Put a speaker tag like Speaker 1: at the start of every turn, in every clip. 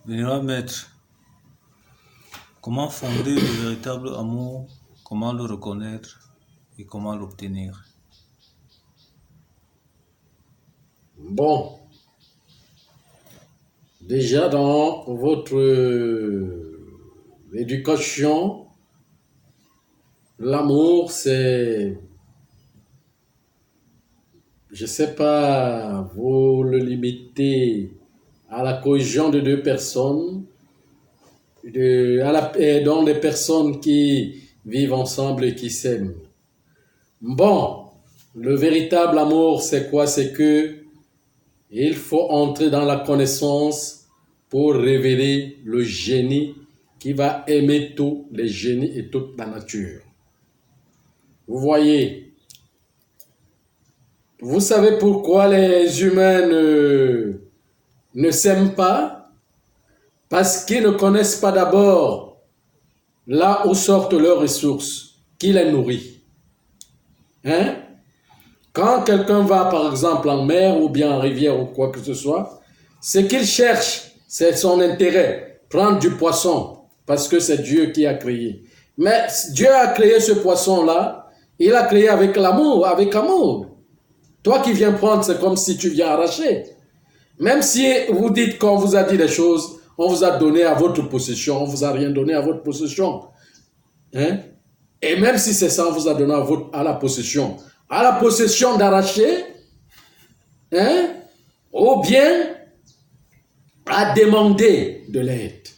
Speaker 1: Vénérable maître, comment fonder le véritable amour, comment le reconnaître et comment l'obtenir?
Speaker 2: Bon, déjà dans votre éducation, l'amour, c'est, je sais pas, vous le limitez à la cohésion de deux personnes, dont des personnes qui vivent ensemble et qui s'aiment. Bon, le véritable amour, c'est quoi? C'est que il faut entrer dans la connaissance pour révéler le génie qui va aimer tous les génies et toute la nature. Vous voyez, vous savez pourquoi les humains ne s'aiment pas? Parce qu'ils ne connaissent pas d'abord là où sortent leurs ressources, qui les nourrit. Hein? Quand quelqu'un va par exemple en mer ou bien en rivière ou quoi que ce soit, ce qu'il cherche, c'est son intérêt, prendre du poisson, parce que c'est Dieu qui a créé. Mais Dieu a créé ce poisson-là, il a créé avec l'amour, avec amour. Toi qui viens prendre, c'est comme si tu viens arracher. Même si vous dites qu'on vous a dit des choses, on vous a donné à votre possession, on vous a rien donné à votre possession. Hein? Et même si c'est ça, on vous a donné à la possession. À la possession d'arracher, hein? Ou bien à demander de l'aide.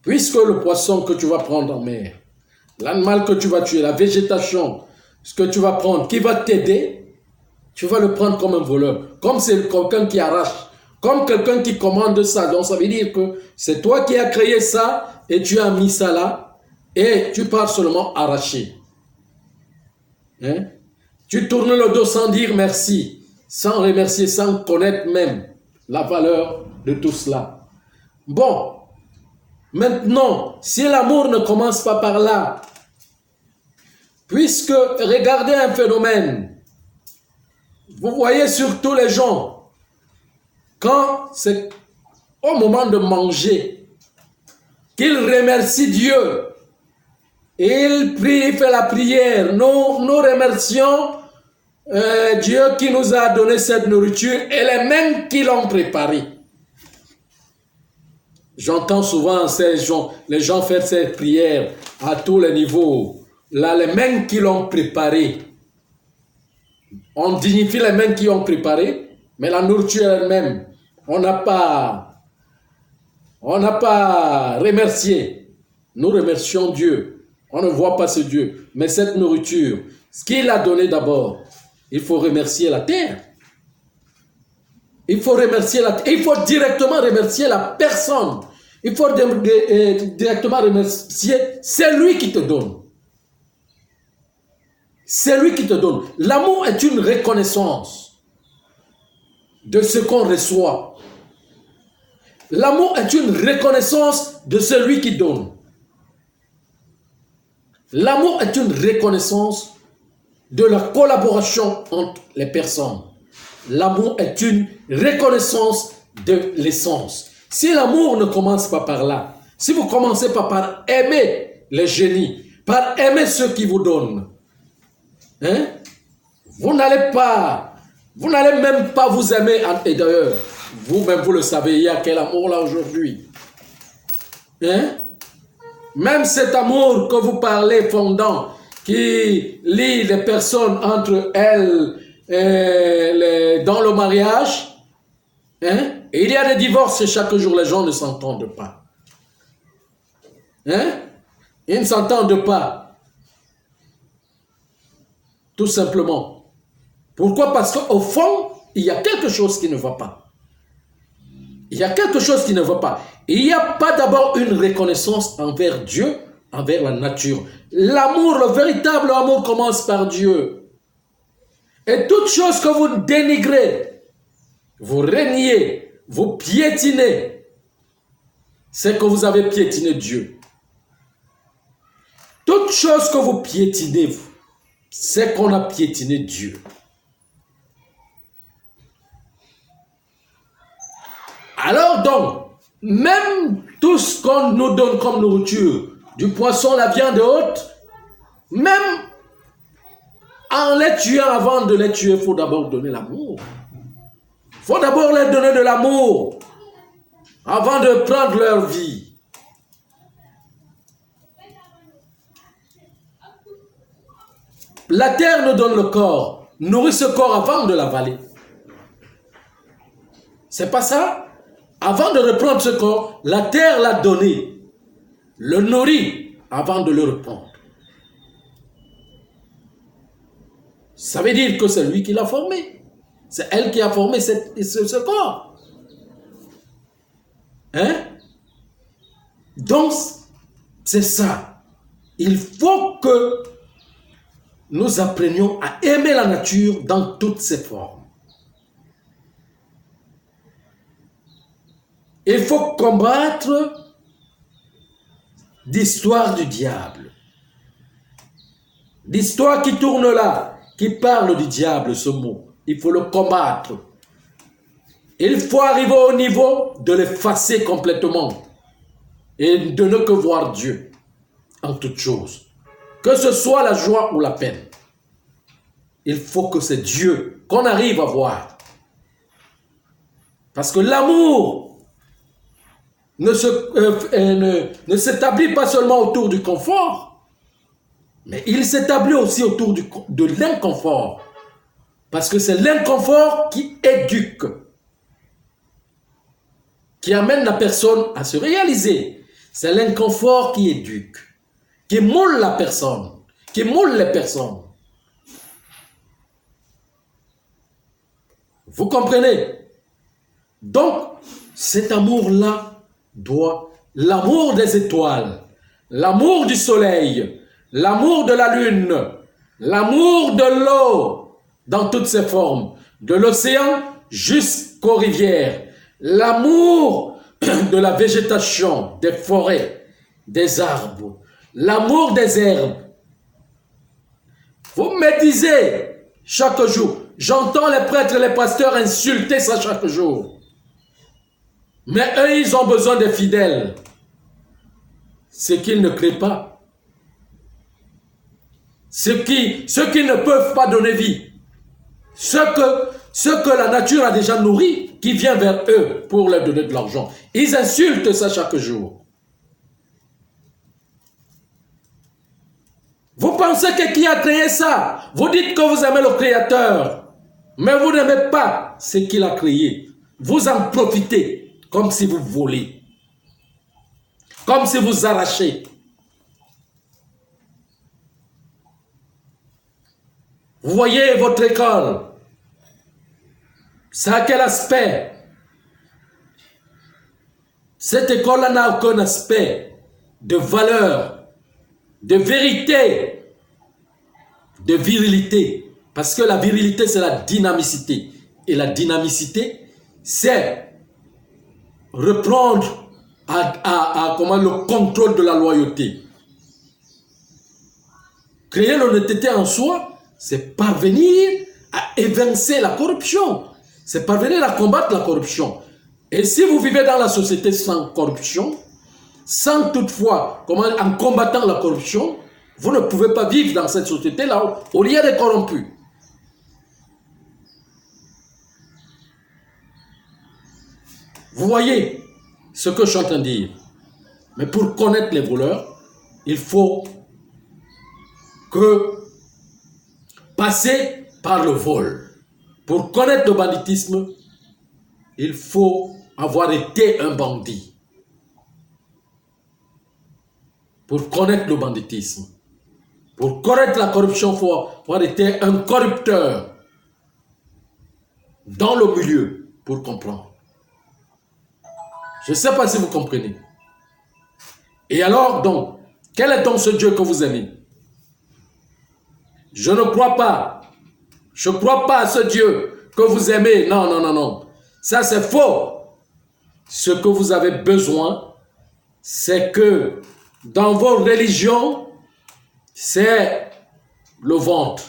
Speaker 2: Puisque le poisson que tu vas prendre en mer, l'animal que tu vas tuer, la végétation, ce que tu vas prendre, qui va t'aider, tu vas le prendre comme un voleur. Comme c'est quelqu'un qui arrache. Comme quelqu'un qui commande ça. Donc ça veut dire que c'est toi qui as créé ça et tu as mis ça là et tu pars seulement arracher. Hein? Tu tournes le dos sans dire merci, sans remercier, sans connaître même la valeur de tout cela. Bon, maintenant, si l'amour ne commence pas par là, puisque regardez un phénomène, vous voyez surtout les gens, quand c'est au moment de manger, qu'ils remercient Dieu, ils prient, ils font la prière, nous remercions Dieu qui nous a donné cette nourriture et les mêmes qui l'ont préparée. J'entends souvent les gens faire ces prières à tous les niveaux. Là, les mêmes qui l'ont préparée. On dignifie les mêmes qui ont préparé, mais la nourriture elle-même, on n'a pas remercié. Nous remercions Dieu. On ne voit pas ce Dieu, mais cette nourriture, ce qu'il a donné d'abord, il faut remercier la terre. Il faut directement remercier la personne. Il faut directement remercier celui qui te donne. C'est lui qui te donne. L'amour est une reconnaissance de ce qu'on reçoit. L'amour est une reconnaissance de celui qui donne. L'amour est une reconnaissance de la collaboration entre les personnes. L'amour est une reconnaissance de l'essence. Si l'amour ne commence pas par là, si vous ne commencez pas par aimer les génies, par aimer ceux qui vous donnent, hein, vous n'allez même pas vous aimer. Et d'ailleurs, vous-même vous le savez, il y a quel amour là aujourd'hui. Hein? Même cet amour que vous parlez fondant, qui lie les personnes entre elles dans le mariage, hein? Et il y a des divorces et chaque jour les gens ne s'entendent pas. Hein? Ils ne s'entendent pas. Tout simplement. Pourquoi? Parce qu'au fond, il y a quelque chose qui ne va pas. Il y a quelque chose qui ne va pas. Il n'y a pas d'abord une reconnaissance envers Dieu, envers la nature. L'amour, le véritable amour commence par Dieu. Et toute chose que vous dénigrez, vous reniez, vous piétinez, c'est que vous avez piétiné Dieu. Toute chose que vous piétinez, c'est qu'on a piétiné Dieu. Alors donc, même tout ce qu'on nous donne comme nourriture, du poisson, la viande et autres, même en les tuant, avant de les tuer, il faut d'abord donner l'amour. Il faut d'abord leur donner de l'amour avant de prendre leur vie. La terre nous donne le corps, nourrit ce corps avant de l'avaler. C'est pas ça? Avant de reprendre ce corps, la terre l'a donné, le nourrit avant de le reprendre. Ça veut dire que c'est lui qui l'a formé. C'est elle qui a formé ce corps. Hein? Donc, c'est ça. Il faut que nous apprenions à aimer la nature dans toutes ses formes. Il faut combattre l'histoire du diable. L'histoire qui tourne là, qui parle du diable, ce mot. Il faut le combattre. Il faut arriver au niveau de l'effacer complètement et de ne que voir Dieu en toutes choses. Que ce soit la joie ou la peine. Il faut que c'est Dieu qu'on arrive à voir. Parce que l'amour ne s'établit pas seulement autour du confort, mais il s'établit aussi autour de l'inconfort. Parce que c'est l'inconfort qui éduque, qui amène la personne à se réaliser. C'est l'inconfort qui éduque, qui moule la personne, qui moule les personnes. Vous comprenez? Donc, cet amour-là l'amour des étoiles, l'amour du soleil, l'amour de la lune, l'amour de l'eau, dans toutes ses formes, de l'océan jusqu'aux rivières, l'amour de la végétation, des forêts, des arbres, l'amour des herbes. Vous me disiez chaque jour, j'entends les prêtres et les pasteurs insulter ça chaque jour. Mais eux, ils ont besoin des fidèles. Ceux qui ne créent pas. Ceux qui ne peuvent pas donner vie. Ceux que la nature a déjà nourri, qui vient vers eux pour leur donner de l'argent. Ils insultent ça chaque jour. Vous pensez que qui a créé ça? Vous dites que vous aimez le Créateur, mais vous n'aimez pas ce qu'il a créé. Vous en profitez comme si vous volez, comme si vous arrachez. Vous voyez votre école, ça a quel aspect? Cette école n'a aucun aspect de valeur, de vérité, de virilité. Parce que la virilité, c'est la dynamicité. Et la dynamicité, c'est reprendre le contrôle de la loyauté. Créer l'honnêteté en soi, c'est parvenir à évincer la corruption. C'est parvenir à combattre la corruption. Et si vous vivez dans la société sans corruption, sans toutefois, en combattant la corruption, vous ne pouvez pas vivre dans cette société-là où il y a des corrompus. Vous voyez ce que je suis en train de dire. Mais pour connaître les voleurs, il faut passer par le vol. Pour connaître le banditisme, il faut avoir été un bandit. Pour connaître le banditisme. Pour connaître la corruption, il faut avoir été un corrupteur dans le milieu pour comprendre. Je ne sais pas si vous comprenez. Et alors, donc, quel est donc ce Dieu que vous aimez? Je ne crois pas. Je ne crois pas à ce Dieu que vous aimez. Non, non, non, non. Ça, c'est faux. Ce que vous avez besoin, c'est que dans vos religions, c'est le ventre.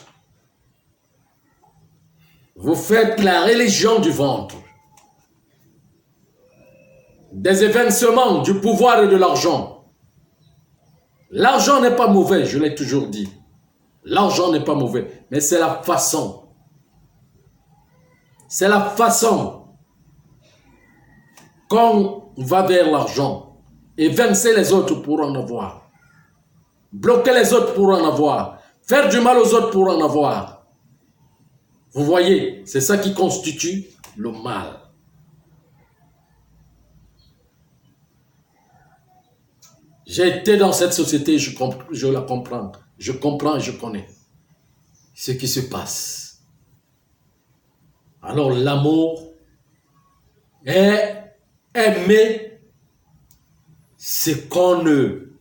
Speaker 2: Vous faites la religion du ventre. des évincements du pouvoir et de l'argent. L'argent n'est pas mauvais, je l'ai toujours dit. L'argent n'est pas mauvais, mais c'est la façon. C'est la façon qu'on va vers l'argent. Évincer les autres pour en avoir. Bloquer les autres pour en avoir. Faire du mal aux autres pour en avoir. Vous voyez, c'est ça qui constitue le mal. J'ai été dans cette société, je la comprends. Je comprends et je connais ce qui se passe. Alors l'amour est aimer ce qu'on ne...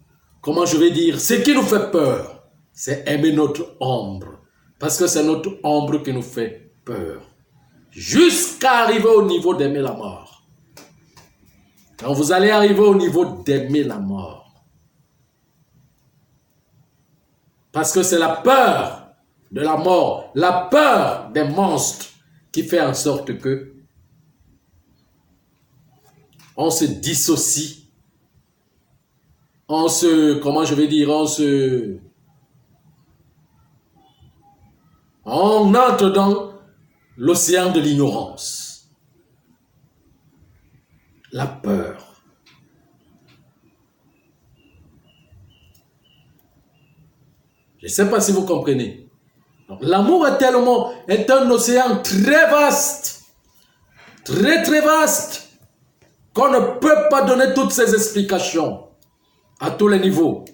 Speaker 2: Comment je vais dire? Ce qui nous fait peur, c'est aimer notre ombre. Parce que c'est notre ombre qui nous fait peur. Jusqu'à arriver au niveau d'aimer la mort. Quand vous allez arriver au niveau d'aimer la mort, parce que c'est la peur de la mort, la peur des monstres qui fait en sorte que on se dissocie, on se, comment je vais dire, on entre dans l'océan de l'ignorance. La peur. Je ne sais pas si vous comprenez. L'amour est un océan très vaste, très très vaste, qu'on ne peut pas donner toutes ces explications à tous les niveaux,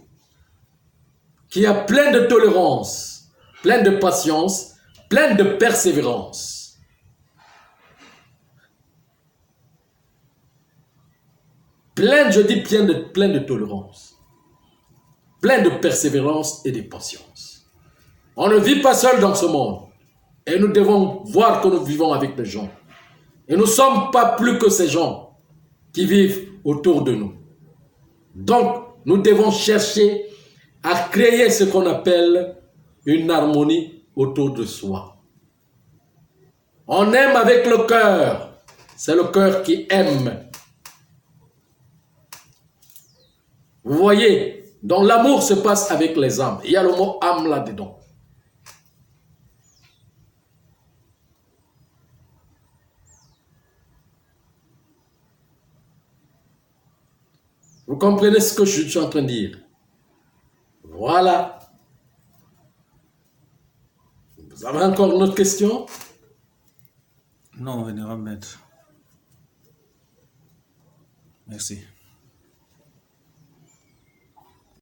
Speaker 2: qui a plein de tolérance, plein de patience, plein de persévérance. Je dis plein de tolérance, plein de persévérance et de patience. On ne vit pas seul dans ce monde. Et nous devons voir que nous vivons avec les gens. Et nous ne sommes pas plus que ces gens qui vivent autour de nous. Donc, nous devons chercher à créer ce qu'on appelle une harmonie autour de soi. On aime avec le cœur. C'est le cœur qui aime. Vous voyez, donc l'amour se passe avec les âmes. Il y a le mot âme là-dedans. Vous comprenez ce que je suis en train de dire? Voilà. Vous avez encore une autre question?
Speaker 1: Non, vénérable maître. Merci.